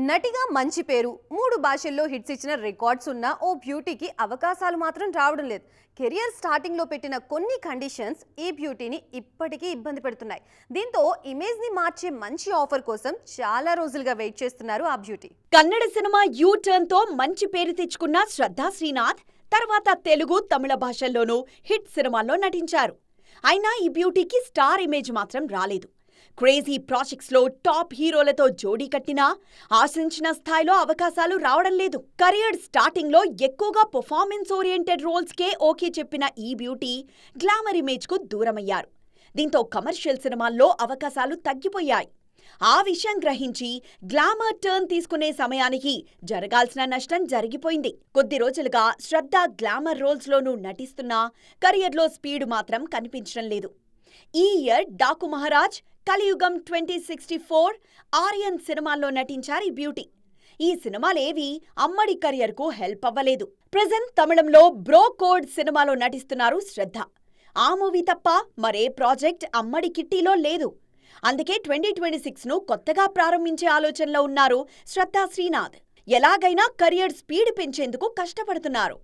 నటిగా మంచి పేరు, 3 భాషల్లో హిట్స్ ఇచ్చిన రికార్డ్స్ ఉన్న ఓ బ్యూటీకి అవకాశాలు మాత్రం రావడం లేదు. కెరియర్ స్టార్టింగ్లో పెట్టిన కొన్ని కండిషన్స్ ఈ బ్యూటీని ఇప్పటికీ ఇబ్బంది పెడుతున్నాయి. దీంతో ఇమేజ్ని మార్చే మంచి ఆఫర్ కోసం చాలా రోజులుగా వెయిట్ చేస్తున్నారు ఆ beauty. Kannada cinema you turn తో మంచి పేరు తెచ్చుకున్న శ్రద్ధా శ్రీనాథ్ తర్వాత తెలుగు, తమిళ భాషల్లోనూ హిట్ సినిమాల్లో నటించారు. అయినా ఈ బ్యూటీకి స్టార్ ఇమేజ్ మాత్రం రాలేదు. క్రేజీ ప్రాజెక్ట్స్ లో టాప్ హీరోలతో జోడీ కట్టినా ఆశించిన స్థాయిలో అవకాశాలు రావడం లేదు. కెరియర్ స్టార్టింగ్ లో ఎక్కువగా పర్ఫార్మెన్స్ ఓరియంటెడ్ రోల్స్ కే ఓకే చెప్పిన ఈ బ్యూటీ గ్లామర్ ఇమేజ్ కు దూరమయ్యారు. దీంతో కమర్షియల్ సినిమాల్లో అవకాశాలు తగ్గిపోయాయి. ఆ విషయం గ్రహించి గ్లామర్ టర్న్ తీసుకునే సమయానికి జరగాల్సిన నష్టం జరిగిపోయింది. కొద్ది రోజులుగా శ్రద్ధ గ్లామర్ రోల్స్ లోనూ నటిస్తున్నా కెరియర్లో స్పీడ్ మాత్రం కనిపించడం లేదు. ఈ ఇయర్ డాకు మహారాజ్, కలియుగం 2064, ఆర్యన్ సినిమాల్లో నటించారు ఈ బ్యూటీ. ఈ సినిమాలేవి అమ్మడి కెరియర్ కు హెల్ప్ అవ్వలేదు. ప్రెజెంట్ తమిళంలో బ్రో కోడ్ సినిమాలో నటిస్తున్నారు శ్రద్ధ. ఆ మూవీ తప్ప మరే ప్రాజెక్ట్ అమ్మడి కిట్టీలో లేదు. అందుకే 2026ను కొత్తగా ప్రారంభించే ఆలోచనలో ఉన్నారు శ్రద్ధా శ్రీనాథ్. ఎలాగైనా కెరియర్ స్పీడ్ పెంచేందుకు కష్టపడుతున్నారు.